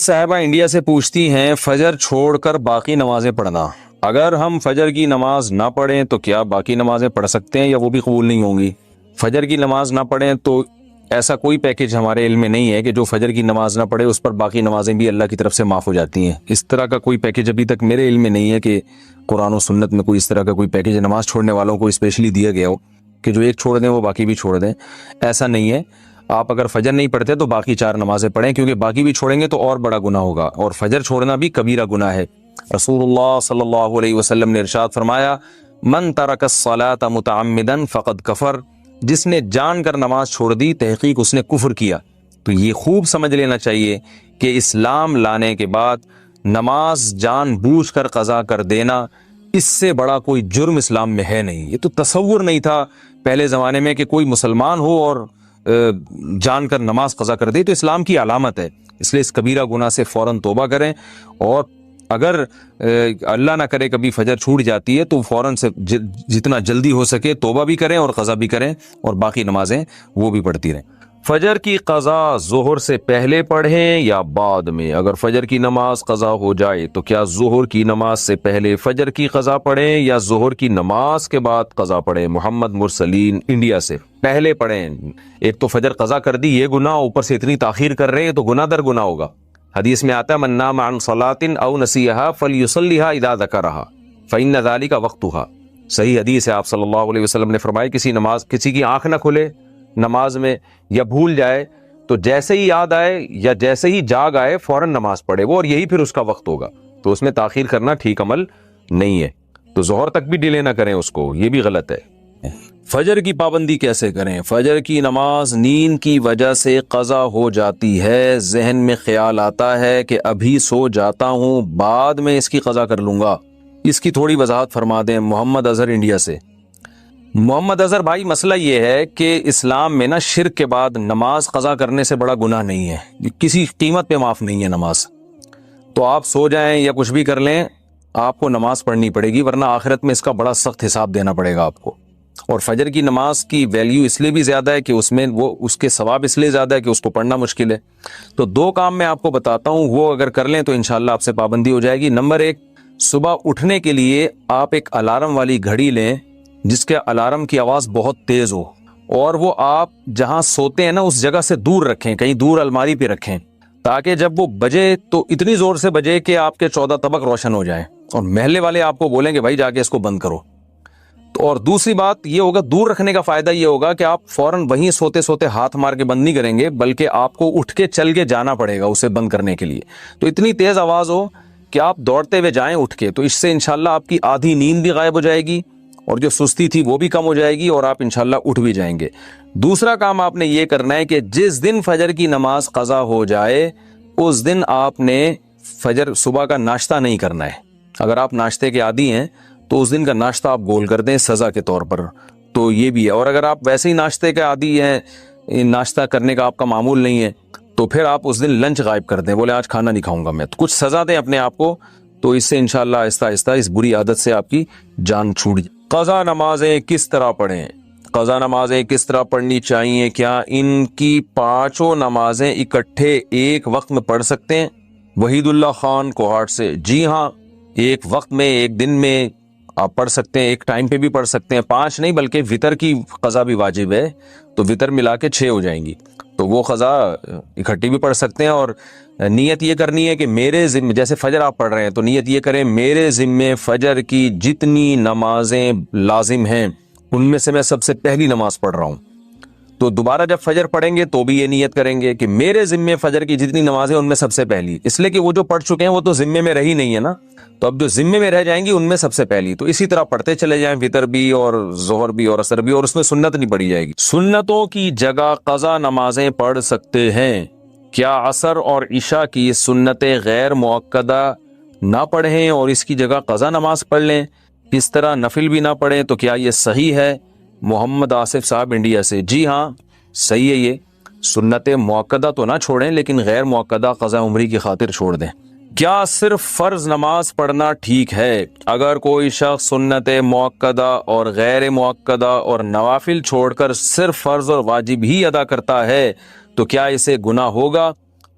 صاحبہ انڈیا سے پوچھتی ہیں فجر چھوڑ کر باقی نمازیں پڑھنا، اگر ہم فجر کی نماز نہ پڑھیں تو کیا باقی نمازیں پڑھ سکتے ہیں یا وہ بھی قبول نہیں ہوں گی؟ فجر کی نماز نہ پڑھیں تو ایسا کوئی پیکج ہمارے علم میں نہیں ہے کہ جو فجر کی نماز نہ پڑھے اس پر باقی نمازیں بھی اللہ کی طرف سے معاف ہو جاتی ہیں۔ اس طرح کا کوئی پیکج ابھی تک میرے علم میں نہیں ہے کہ قرآن و سنت میں کوئی اس طرح کا کوئی پیکج نماز چھوڑنے والوں کو اسپیشلی دیا گیا ہو کہ جو ایک چھوڑ دیں وہ باقی بھی چھوڑ دیں، ایسا نہیں ہے۔ آپ اگر فجر نہیں پڑھتے تو باقی 4 نمازیں پڑھیں، کیونکہ باقی بھی چھوڑیں گے تو اور بڑا گناہ ہوگا، اور فجر چھوڑنا بھی کبیرہ گناہ ہے۔ رسول اللہ صلی اللہ علیہ وسلم نے ارشاد فرمایا، من ترک الصلاۃ متعمدا فقد کفر، جس نے جان کر نماز چھوڑ دی تحقیق اس نے کفر کیا۔ تو یہ خوب سمجھ لینا چاہیے کہ اسلام لانے کے بعد نماز جان بوجھ کر قضا کر دینا، اس سے بڑا کوئی جرم اسلام میں ہے نہیں۔ یہ تو تصور نہیں تھا پہلے زمانے میں کہ کوئی مسلمان ہو اور جان کر نماز قضا کر دے، تو اسلام کی علامت ہے۔ اس لیے اس کبیرہ گناہ سے فوراً توبہ کریں، اور اگر اللہ نہ کرے کبھی فجر چھوٹ جاتی ہے تو فوراً سے جتنا جلدی ہو سکے توبہ بھی کریں اور قضا بھی کریں، اور باقی نمازیں وہ بھی پڑھتی رہیں۔ فجر کی قضا ظہر سے پہلے پڑھیں یا بعد میں؟ اگر فجر کی نماز قضا ہو جائے تو کیا ظہر کی نماز سے پہلے فجر کی قضا پڑھیں یا ظہر کی نماز کے بعد قضا پڑھیں؟ محمد مرسلین انڈیا سے۔ پہلے پڑھیں۔ ایک تو فجر قضا کر دی، یہ گناہ، اوپر سے اتنی تاخیر کر رہے ہیں تو گناہ در گناہ ہوگا۔ حدیث میں آتا ہے، من نام عن صلاۃ او نسیها فلیصلیها اذا ذکرها فإن ذلك وقتها۔ صحیح حدیث ہے، آپ صلی اللہ علیہ وسلم نے فرمایا کسی کی آنکھ نہ کھلے نماز میں یا بھول جائے تو جیسے ہی یاد آئے یا جیسے ہی جاگ آئے فوراً نماز پڑھے وہ، اور یہی پھر اس کا وقت ہوگا۔ تو اس میں تاخیر کرنا ٹھیک عمل نہیں ہے، تو ظہر تک بھی ڈیلے نہ کریں اس کو، یہ بھی غلط ہے۔ فجر کی پابندی کیسے کریں؟ فجر کی نماز نیند کی وجہ سے قضا ہو جاتی ہے، ذہن میں خیال آتا ہے کہ ابھی سو جاتا ہوں بعد میں اس کی قضا کر لوں گا، اس کی تھوڑی وضاحت فرما دیں۔ محمد اظہر انڈیا سے۔ محمد اظہر بھائی، مسئلہ یہ ہے کہ اسلام میں نا شرک کے بعد نماز قضا کرنے سے بڑا گناہ نہیں ہے، کسی قیمت پہ معاف نہیں ہے نماز۔ تو آپ سو جائیں یا کچھ بھی کر لیں، آپ کو نماز پڑھنی پڑے گی، ورنہ آخرت میں اس کا بڑا سخت حساب دینا پڑے گا آپ کو۔ اور فجر کی نماز کی ویلیو اس لیے بھی زیادہ ہے کہ اس میں وہ اس کے ثواب اس لیے زیادہ ہے کہ اس کو پڑھنا مشکل ہے۔ تو 2 کام میں آپ کو بتاتا ہوں، وہ اگر کر لیں تو انشاءاللہ آپ سے پابندی ہو جائے گی۔ نمبر 1، صبح اٹھنے کے لیے آپ ایک الارم والی گھڑی لیں جس کے الارم کی آواز بہت تیز ہو، اور وہ آپ جہاں سوتے ہیں نا اس جگہ سے دور رکھیں، کہیں دور الماری پہ رکھیں، تاکہ جب وہ بجے تو اتنی زور سے بجے کہ آپ کے 14 طبق روشن ہو جائیں، اور محلے والے آپ کو بولیں کہ بھائی جا کے اس کو بند کرو۔ اور دوسری بات یہ ہوگا، دور رکھنے کا فائدہ یہ ہوگا کہ آپ فوراً وہیں سوتے سوتے ہاتھ مار کے بند نہیں کریں گے، بلکہ آپ کو اٹھ کے چل کے جانا پڑے گا اسے بند کرنے کے لیے۔ تو اتنی تیز آواز ہو کہ آپ دوڑتے ہوئے جائیں اٹھ کے، تو اس سے انشاءاللہ آپ کی آدھی نیند بھی غائب ہو جائے گی، اور جو سستی تھی وہ بھی کم ہو جائے گی، اور آپ انشاءاللہ اٹھ بھی جائیں گے۔ دوسرا کام آپ نے یہ کرنا ہے کہ جس دن فجر کی نماز قضا ہو جائے اس دن آپ نے فجر صبح کا ناشتہ نہیں کرنا ہے۔ اگر آپ ناشتے کے عادی ہیں تو اس دن کا ناشتہ آپ گول کر دیں سزا کے طور پر، تو یہ بھی ہے۔ اور اگر آپ ویسے ہی ناشتے کے عادی ہیں، ناشتہ کرنے کا آپ کا معمول نہیں ہے، تو پھر آپ اس دن لنچ غائب کر دیں، بولے آج کھانا نہیں کھاؤں گا میں، تو کچھ سزا دیں اپنے آپ کو، تو اس سے انشاءاللہ آہستہ آہستہ اس بری عادت سے آپ کی جان چھوٹ جائے۔ قضا نمازیں کس طرح پڑھیں؟ قضا نمازیں کس طرح پڑھنی چاہیے؟ کیا ان کی 5 نمازیں اکٹھے ایک وقت میں پڑھ سکتے ہیں؟ وحید اللہ خان کوہاٹ سے۔ جی ہاں، ایک وقت میں، ایک دن میں آپ پڑھ سکتے ہیں، ایک ٹائم پہ بھی پڑھ سکتے ہیں۔ 5 نہیں بلکہ وتر کی قضا بھی واجب ہے، تو وتر ملا کے 6 ہو جائیں گی، تو وہ قضا اکٹھی بھی پڑھ سکتے ہیں۔ اور نیت یہ کرنی ہے کہ میرے ذمے، جیسے فجر آپ پڑھ رہے ہیں تو نیت یہ کریں میرے ذمے فجر کی جتنی نمازیں لازم ہیں ان میں سے میں سب سے پہلی نماز پڑھ رہا ہوں۔ تو دوبارہ جب فجر پڑھیں گے تو بھی یہ نیت کریں گے کہ میرے ذمے فجر کی جتنی نمازیں ان میں سب سے پہلی، اس لیے کہ وہ جو پڑھ چکے ہیں وہ تو ذمے میں رہی نہیں ہے نا، تو اب جو ذمے میں رہ جائیں گی ان میں سب سے پہلی۔ تو اسی طرح پڑھتے چلے جائیں، وتر بھی اور ظہر بھی اور عصر بھی، اور اس میں سنت نہیں پڑھی جائے گی۔ سنتوں کی جگہ قضا نمازیں پڑھ سکتے ہیں؟ کیا عصر اور عشاء کی سنتیں غیر مؤکدہ نہ پڑھیں اور اس کی جگہ قضا نماز پڑھ لیں؟ اس طرح نفل بھی نہ پڑھیں تو کیا یہ صحیح ہے؟ محمد آصف صاحب انڈیا سے۔ جی ہاں، صحیح ہے، یہ سنت مؤکدہ تو نہ چھوڑیں لیکن غیر مؤکدہ قضا عمری کی خاطر چھوڑ دیں۔ کیا صرف فرض نماز پڑھنا ٹھیک ہے؟ اگر کوئی شخص سنت مؤکدہ اور غیر مؤکدہ اور نوافل چھوڑ کر صرف فرض اور واجب ہی ادا کرتا ہے تو کیا اسے گناہ ہوگا؟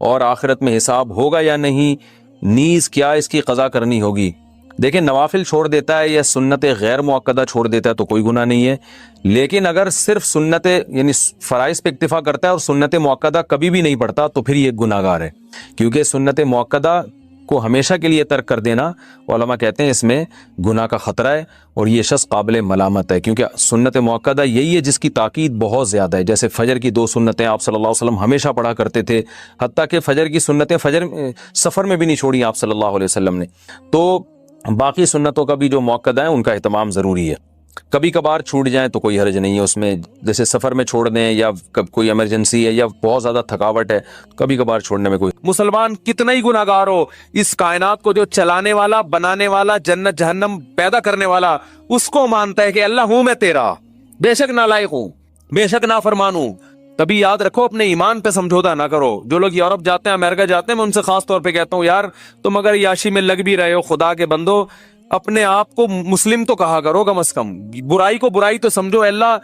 اور آخرت میں حساب ہوگا یا نہیں، نیز کیا اس کی قضا کرنی ہوگی۔ دیکھیں نوافل چھوڑ دیتا ہے یا سنت غیر مؤکدہ چھوڑ دیتا ہے تو کوئی گناہ نہیں ہے، لیکن اگر صرف سنت یعنی فرائض پہ اکتفا کرتا ہے اور سنت مؤکدہ کبھی بھی نہیں پڑھتا تو پھر یہ گناہ گار ہے، کیونکہ سنت مؤکدہ کو ہمیشہ کے لیے ترک کر دینا علماء کہتے ہیں اس میں گناہ کا خطرہ ہے اور یہ شخص قابل ملامت ہے، کیونکہ سنت مؤکدہ یہی ہے جس کی تاکید بہت زیادہ ہے۔ جیسے فجر کی 2 سنتیں آپ صلی اللہ علیہ وسلم ہمیشہ پڑھا کرتے تھے، حتیٰ کہ فجر کی سنتیں سفر میں بھی نہیں چھوڑی آپ صلی اللہ علیہ وسلم نے۔ تو باقی سنتوں کا بھی جو مؤکدہ ہے ان کا اہتمام ضروری ہے، کبھی کبھار چھوٹ جائیں تو کوئی حرج نہیں ہے اس میں، جیسے سفر میں چھوڑ دیں یا کوئی ایمرجنسی ہے یا بہت زیادہ تھکاوٹ ہے، کبھی کبھار چھوڑنے میں کوئی۔ مسلمان کتنا ہی گناہ گار ہو، اس کائنات کو جو چلانے والا، بنانے والا، جنت جہنم پیدا کرنے والا، اس کو مانتا ہے کہ اللہ ہوں میں تیرا، بے شک نالائق ہوں، بے شک نافرمان ہوں۔ تبھی یاد رکھو اپنے ایمان پہ سمجھوتا نہ کرو۔ جو لوگ یورپ جاتے ہیں، امریکہ جاتے ہیں، میں ان سے خاص طور پہ کہتا ہوں یار تم اگر یاشی میں لگ بھی رہے ہو، خدا کے بندو اپنے آپ کو مسلم تو کہا کرو کم از کم، برائی کو برائی تو سمجھو، اللہ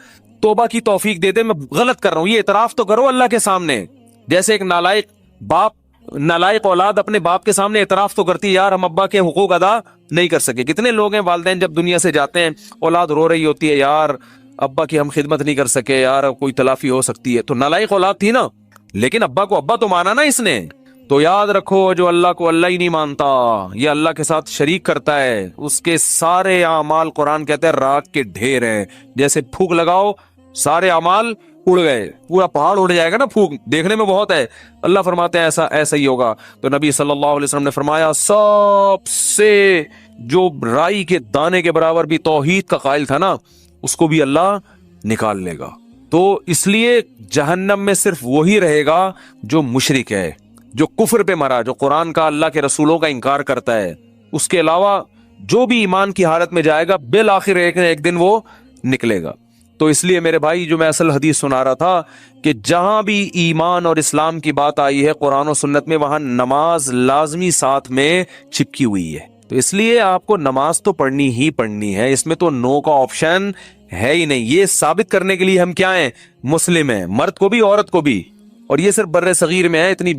توبہ کی توفیق دے دے، میں غلط کر رہا ہوں یہ اعتراف تو کرو اللہ کے سامنے۔ جیسے ایک نالائق اولاد اپنے باپ کے سامنے اعتراف تو کرتی ہے یار ہم ابا کے حقوق ادا نہیں کر سکے۔ کتنے لوگ ہیں والدین جب دنیا سے جاتے ہیں اولاد رو رہی ہوتی ہے یار ابا کی ہم خدمت نہیں کر سکے، یار کوئی تلافی ہو سکتی ہے، تو نالائق اولاد تھی نا، لیکن ابا کو ابا تو مانا نا اس نے۔ تو یاد رکھو جو اللہ کو اللہ ہی نہیں مانتا، یہ اللہ کے ساتھ شریک کرتا ہے، اس کے سارے اعمال قرآن کہتے ہیں راکھ کے ڈھیر ہیں، جیسے پھونک لگاؤ سارے اعمال اڑ گئے، پورا پہاڑ اڑ جائے گا نا، پھونک دیکھنے میں بہت ہے، اللہ فرماتے ہیں ایسا ہی ہوگا۔ تو نبی صلی اللہ علیہ وسلم نے فرمایا سب سے جو رائی کے دانے کے برابر بھی توحید کا قائل تھا نا، اس کو بھی اللہ نکال لے گا۔ تو اس لیے جہنم میں صرف وہی رہے گا جو مشرک ہے، جو کفر پہ مرا، جو قرآن کا اللہ کے رسولوں کا انکار کرتا ہے۔ اس کے علاوہ جو بھی ایمان کی حالت میں جائے گا بالآخر ایک دن وہ نکلے گا۔ تو اس لیے میرے بھائی جو میں اصل حدیث سنا رہا تھا کہ جہاں بھی ایمان اور اسلام کی بات آئی ہے قرآن و سنت میں، وہاں نماز لازمی ساتھ میں چپکی ہوئی ہے۔ تو اس لیے آپ کو نماز تو پڑھنی ہی پڑھنی ہے، اس میں تو نو کا آپشن ہے ہی نہیں۔ یہ ثابت کرنے کے لیے ہم کیا ہیں؟ مسلم ہیں، مرد کو بھی عورت کو بھی۔ اور یہ صرف بر صغیر میں ہے، اتنی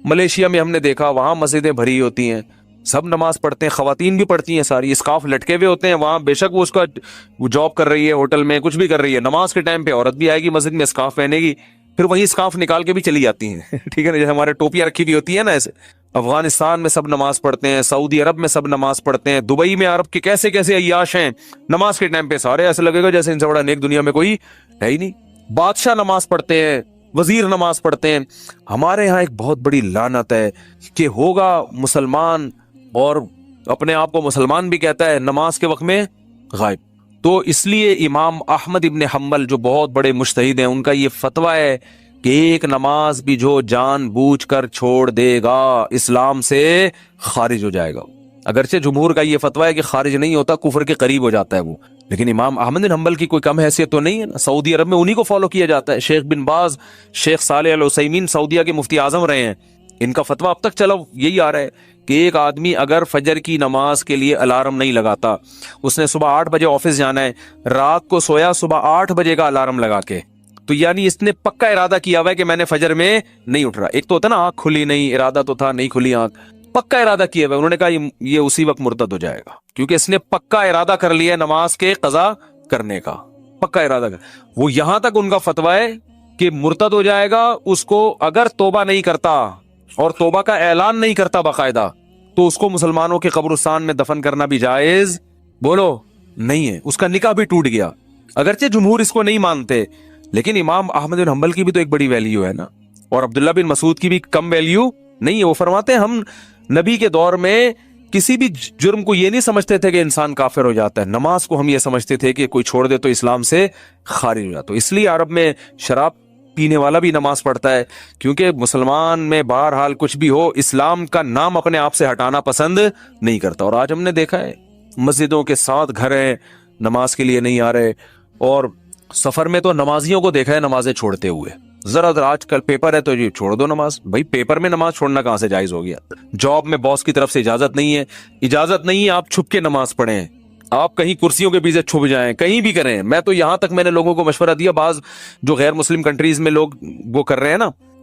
ملیشیا میں ہم نے دیکھا وہاں مسجدیں بھری ہوتی ہیں، سب نماز پڑھتے ہیں، خواتین بھی پڑھتی ہیں ساری، اسکارف لٹکے ہوئے ہوتے ہیں وہاں، بے شک وہ اس کا جاب کر رہی ہے، ہوٹل میں کچھ بھی کر رہی ہے، نماز کے ٹائم پہ عورت بھی آئے گی مسجد میں اسکارف پہنے گی، پھر وہی اسکارف نکال کے بھی چلی جاتی ہیں ٹھیک ہے نا، جیسے ہمارے ٹوپیاں رکھی ہوئی ہوتی ہے نا ایسے۔ افغانستان میں سب نماز پڑھتے ہیں، سعودی عرب میں سب نماز پڑھتے ہیں، دبئی میں عرب کے کیسے کیسے عیاش ہیں، نماز کے ٹائم پہ سارے ایسے لگے گا جیسے ان سے بڑا نیک دنیا میں کوئی ہے ہی نہیں۔ بادشاہ نماز پڑھتے ہیں، وزیر نماز پڑھتے ہیں۔ ہمارے ہاں ایک بہت بڑی لعنت ہے کہ ہوگا مسلمان اور اپنے آپ کو مسلمان بھی کہتا ہے، نماز کے وقت میں غائب۔ تو اس لیے امام احمد ابن حنبل جو بہت بڑے مجتہد ہیں، ان کا یہ فتویٰ ہے کہ ایک نماز بھی جو جان بوجھ کر چھوڑ دے گا اسلام سے خارج ہو جائے گا۔ اگرچہ جمہور کا یہ فتویٰ ہے کہ خارج نہیں ہوتا، کفر کے قریب ہو جاتا ہے وہ، لیکن امام احمد بن حنبل کی کوئی کم حیثیت تو نہیں ہے نا۔ سعودی عرب میں انہی کو فالو کیا جاتا ہے، شیخ بن باز، شیخ صالح العثیمین سعودیہ کے مفتی اعظم رہے ہیں، ان کا فتویٰ اب تک چلو یہی آ رہا ہے کہ ایک آدمی اگر فجر کی نماز کے لیے الارم نہیں لگاتا، اس نے صبح 8 بجے آفس جانا ہے، رات کو سویا صبح 8 بجے کا الارم لگا کے، تو یعنی اس نے پکا ارادہ کیا ہوا ہے کہ میں نے فجر میں نہیں اٹھ رہا۔ ایک تو ہوتا نا آنکھ کھلی نہیں، ارادہ تو تھا نہیں کھلی آنکھ، پکا ارادہ کیا ہوا ہے، انہوں نے کہا یہ اسی وقت مرتد ہو جائے گا، کیونکہ اس نے پکا ارادہ کر لیا نماز کے قضا کرنے کا، پکا ارادہ کر۔ وہ یہاں تک ان کا فتویٰ ہے کہ مرتد ہو جائے گا اس کو اگر توبہ نہیں کرتا اور توبہ کا اعلان نہیں کرتا باقاعدہ، تو اس کو مسلمانوں کے قبرستان میں دفن کرنا بھی جائز بولو نہیں ہے، اس کا نکاح بھی ٹوٹ گیا۔ اگرچہ جمہور اس کو نہیں مانتے، لیکن امام احمد بن حنبل کی بھی تو ایک بڑی ویلیو ہے نا، اور عبداللہ بن مسعود کی بھی کم ویلیو نہیں ہے۔ وہ فرماتے ہیں ہم نبی کے دور میں کسی بھی جرم کو یہ نہیں سمجھتے تھے کہ انسان کافر ہو جاتا ہے، نماز کو ہم یہ سمجھتے تھے کہ کوئی چھوڑ دے تو اسلام سے خارج ہو جاتا ہے۔ اس لیے عرب میں شراب پینے والا بھی نماز پڑھتا ہے، کیونکہ مسلمان میں بہرحال کچھ بھی ہو اسلام کا نام اپنے آپ سے ہٹانا پسند نہیں کرتا۔ اور آج ہم نے دیکھا ہے مسجدوں کے ساتھ گھر ہیں، نماز کے لیے نہیں آ رہے، اور سفر میں تو نمازیوں کو دیکھا ہے نمازیں چھوڑتے ہوئے، ذرا آج کل پیپر ہے تو جی چھوڑ دو نماز، بھائی پیپر میں نماز چھوڑنا کہاں سے جائز ہو گیا؟ جاب میں باس کی طرف سے اجازت نہیں ہے آپ چھپ کے نماز پڑھیں، آپ کہیں کرسیوں کے پیچھے چھپ جائیں، کہیں بھی کریں۔ میں تو یہاں تک میں نے لوگوں کو مشورہ دیا، بعض جو غیر مسلم کنٹریز میں لوگ وہ کر رہے ہیں نا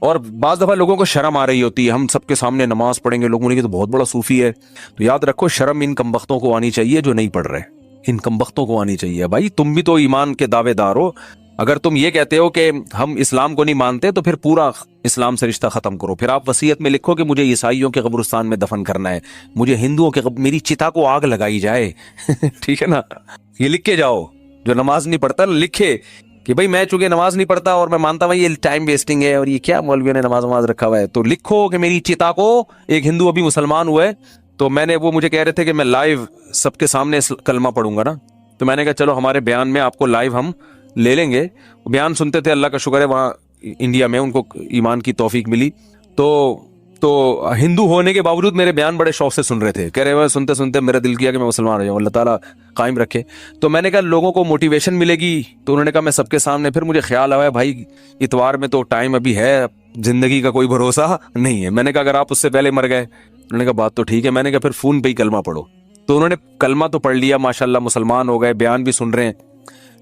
اور بعض دفعہ لوگوں کو شرم آ رہی ہوتی ہے، ہم سب کے سامنے نماز پڑھیں گے، لوگوں نے کہ تو بہت بڑا صوفی ہے. تو یاد رکھو شرم ان کمبختوں کو آنی چاہیے جو نہیں پڑھ رہے، ان کمبختوں کو آنی چاہیے. بھائی تم بھی تو ایمان کے دعوے دار ہو، اگر تم یہ کہتے ہو کہ ہم اسلام کو نہیں مانتے تو پھر پورا اسلام سے رشتہ ختم کرو. پھر آپ وصیت میں لکھو کہ مجھے عیسائیوں کے قبرستان میں دفن کرنا ہے، مجھے ہندوؤں کے میری چتا کو آگ لگائی جائے. ٹھیک ہے نا، یہ لکھ کے جاؤ. جو نماز نہیں پڑھتا لکھے کہ بھائی میں چونکہ نماز نہیں پڑھتا اور میں مانتا ہوں یہ ٹائم ویسٹنگ ہے اور یہ کیا مولویوں نے نماز رکھا ہوا ہے، تو لکھو کہ میری چتا کو، ایک ہندو ابھی مسلمان ہوا ہے تو میں نے، وہ مجھے کہہ رہے تھے کہ میں لائیو سب کے سامنے کلمہ پڑھوں گا نا، تو میں نے کہا چلو ہمارے بیان میں آپ کو لائیو ہم لے لیں گے. بیان سنتے تھے، اللہ کا شکر ہے وہاں انڈیا میں ان کو ایمان کی توفیق ملی، تو ہندو ہونے کے باوجود میرے بیان بڑے شوق سے سن رہے تھے، کہہ رہے ہیں سنتے سنتے میرا دل کیا کہ میں مسلمان ہو جاؤں، اللہ تعالیٰ قائم رکھے. تو میں نے کہا لوگوں کو موٹیویشن ملے گی، تو انہوں نے کہا میں سب کے سامنے. پھر مجھے خیال آیا بھائی اتوار میں تو ٹائم ابھی ہے، زندگی کا کوئی بھروسہ نہیں ہے. میں نے کہا اگر آپ اس سے پہلے مر گئے، انہوں نے کہا بات تو ٹھیک ہے. میں نے کہا پھر فون پہ ہی کلمہ پڑھو. تو انہوں نے کلمہ تو پڑھ لیا ماشاءاللہ، مسلمان ہو گئے، بیان بھی سن رہے ہیں.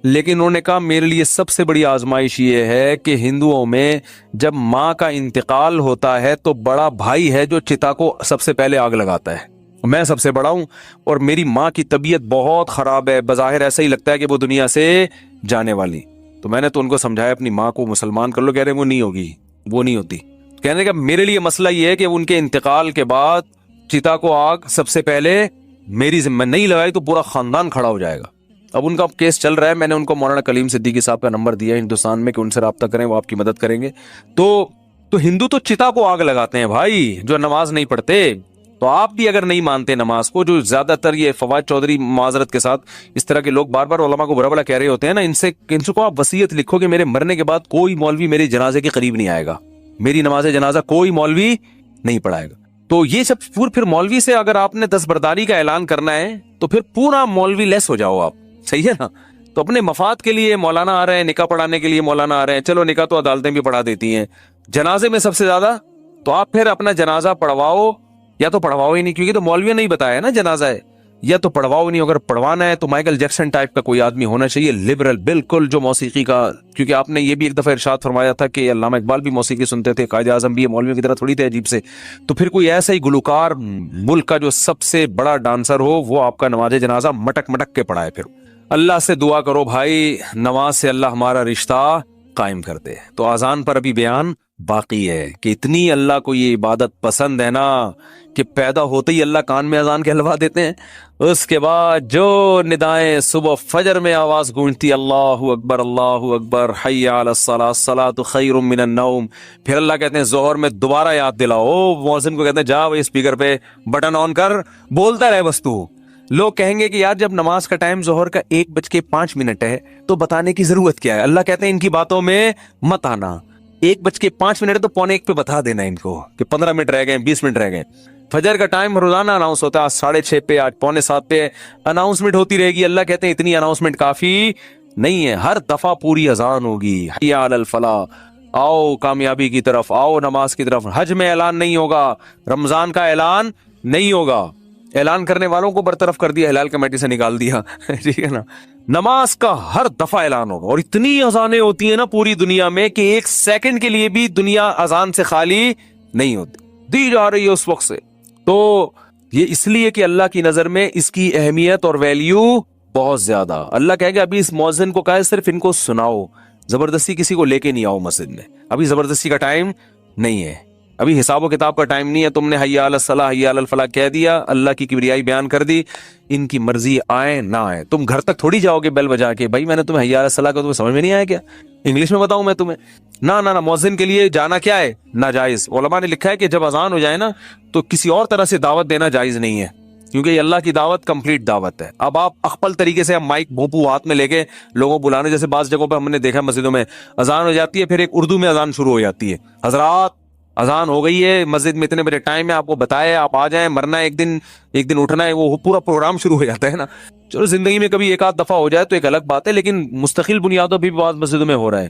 لیکن انہوں نے کہا میرے لیے سب سے بڑی آزمائش یہ ہے کہ ہندوؤں میں جب ماں کا انتقال ہوتا ہے تو بڑا بھائی ہے جو چتا کو سب سے پہلے آگ لگاتا ہے. میں سب سے بڑا ہوں اور میری ماں کی طبیعت بہت خراب ہے، بظاہر ایسا ہی لگتا ہے کہ وہ دنیا سے جانے والی. تو میں نے تو ان کو سمجھایا اپنی ماں کو مسلمان کر لو. کہہ رہے وہ نہیں ہوگی، وہ نہیں ہوتی. کہنے کا میرے لیے مسئلہ یہ ہے کہ ان کے انتقال کے بعد چتا کو آگ سب سے پہلے میری ذمہ نہیں لگائی تو پورا خاندان کھڑا ہو جائے گا. اب ان کا کیس چل رہا ہے، میں نے ان کو مولانا کلیم صدیقی صاحب کا نمبر دیا ہندوستان میں کہ ان سے رابطہ کریں، وہ آپ کی مدد کریں گے. تو ہندو تو چتا کو آگ لگاتے ہیں بھائی، جو نماز نہیں پڑھتے. تو آپ بھی اگر نہیں مانتے نماز کو، جو زیادہ تر یہ فواد چودھری معذرت کے ساتھ اس طرح کے لوگ بار بار علماء کو برا بڑا کہہ رہے ہوتے ہیں نا، ان سے کو آپ وصیت لکھو کہ میرے مرنے کے بعد کوئی مولوی میرے جنازے کے قریب نہیں آئے گا، میری نماز جنازہ کوئی مولوی نہیں پڑھائے گا. تو یہ سب پھر مولوی سے اگر آپ نے دستبرداری کا اعلان کرنا ہے تو پھر پورا مولوی لیس ہو جاؤ آپ. صحیح ہے نا؟ تو اپنے مفاد کے لیے مولانا آ رہے ہیں، نکاح پڑھانے کے لیے مولانا آ رہے ہیں، چلو نکاح تو عدالتیں بھی پڑھا دیتی ہیں، جنازے میں سب سے زیادہ تو آپ پھر اپنا جنازہ پڑھواؤ یا تو پڑھواؤ ہی نہیں، کیونکہ تو مولوی نہیں بتایا نا جنازہ ہے، یا تو پڑھواؤ نہیں. اگر پڑھوانا ہے تو مائیکل جیکسن ٹائپ کا کوئی آدمی ہونا چاہیے، لبرل بالکل، جو موسیقی کا، کیونکہ آپ نے یہ بھی ایک دفعہ ارشاد فرمایا تھا کہ علامہ اقبال بھی موسیقی سنتے تھے، قائد اعظم بھی، مولویوں کی طرح تھوڑی تھے عجیب سے. تو پھر کوئی ایسا ہی گلوکار ملک کا جو سب سے بڑا ڈانسر ہو، وہ آپ کا نماز جنازہ مٹک مٹک کے پڑھائے. پھر اللہ سے دعا کرو بھائی نماز سے اللہ ہمارا رشتہ قائم کر دے. تو اذان پر ابھی بیان باقی ہے کہ اتنی اللہ کو یہ عبادت پسند ہے نا کہ پیدا ہوتے ہی اللہ کان میں اذان کہلوا دیتے ہیں. اس کے بعد جو ندائیں صبح فجر میں آواز گونجتی اللہ اکبر حی علی الصلاۃ الصلاۃ خیر من النوم، پھر اللہ کہتے ہیں ظہر میں دوبارہ یاد دلاؤ، مؤذن کو کہتے ہیں جا وہی اسپیکر پہ بٹن آن کر بولتا رہے بس تو. لوگ کہیں گے کہ یار جب نماز کا ٹائم ظہر کا 1:05 ہے تو بتانے کی ضرورت کیا ہے. اللہ کہتے ہیں ان کی باتوں میں مت آنا، 1:05 ہے تو 1:45 پہ بتا دینا ان کو کہ 15 منٹ رہ گئے، 20 منٹ رہ گئے. فجر کا ٹائم روزانہ اناؤنس ہوتا ہے، 6:30 پہ، آج 6:45 پہ اناؤنسمنٹ ہوتی رہے گی. اللہ کہتے ہیں اتنی اناؤنسمنٹ کافی نہیں ہے، ہر دفعہ پوری اذان ہوگی، حی علی الفلاح، آؤ کامیابی کی طرف، آؤ نماز کی طرف. حج میں اعلان نہیں ہوگا، رمضان کا اعلان نہیں ہوگا، اعلان کرنے والوں کو برطرف کر دیا، ہلال کمیٹی سے نکال دیا. ٹھیک ہے نا؟ نماز کا ہر دفعہ اعلان ہوگا، اور اتنی اذانیں ہوتی ہیں نا پوری دنیا میں کہ ایک سیکنڈ کے لیے بھی دنیا اذان سے خالی نہیں ہوتی، دی جا رہی ہے اس وقت سے. تو یہ اس لیے کہ اللہ کی نظر میں اس کی اہمیت اور ویلیو بہت زیادہ. اللہ کہے گا ابھی اس مؤذن کو کہا صرف ان کو سناؤ، زبردستی کسی کو لے کے نہیں آؤ مسجد میں، ابھی زبردستی کا ٹائم نہیں ہے، ابھی حساب و کتاب کا ٹائم نہیں ہے. تم نے حی علی الصلاح حی علی الفلاح کہہ دیا، اللہ کی کبریائی بیان کر دی، ان کی مرضی آئے نہ آئے. تم گھر تک تھوڑی جاؤ گے بیل بجا کے، بھائی میں نے تمہیں حی علی الصلاح کا، تمہیں سمجھ میں نہیں آیا کیا، انگلش میں بتاؤں میں تمہیں؟ نہ مؤذن کے لیے جانا کیا ہے، ناجائز. علماء نے لکھا ہے کہ جب اذان ہو جائے نا تو کسی اور طرح سے دعوت دینا جائز نہیں ہے، کیونکہ یہ اللہ کی دعوت کمپلیٹ دعوت ہے. اب آپ اخپل طریقے سے مائک بھوپو ہاتھ میں لے کے لوگوں بلانے، جیسے بعض جگہوں پہ ہم نے دیکھا مسجدوں میں اذان ہو جاتی ہے، پھر ایک اردو میں اذان شروع ہو جاتی ہے، حضرات اذان ہو گئی ہے، مسجد میں اتنے بجے ٹائم ہے، آپ کو بتایا آپ آ جائیں، مرنا ہے ایک دن اٹھنا ہے، وہ پورا پروگرام شروع ہو جاتا ہے نا. چلو زندگی میں کبھی ایک آدھ دفعہ ہو جائے تو ایک الگ بات ہے، لیکن مستقل بنیادوں پہ بھی بعض مسجدوں میں ہو رہا ہے.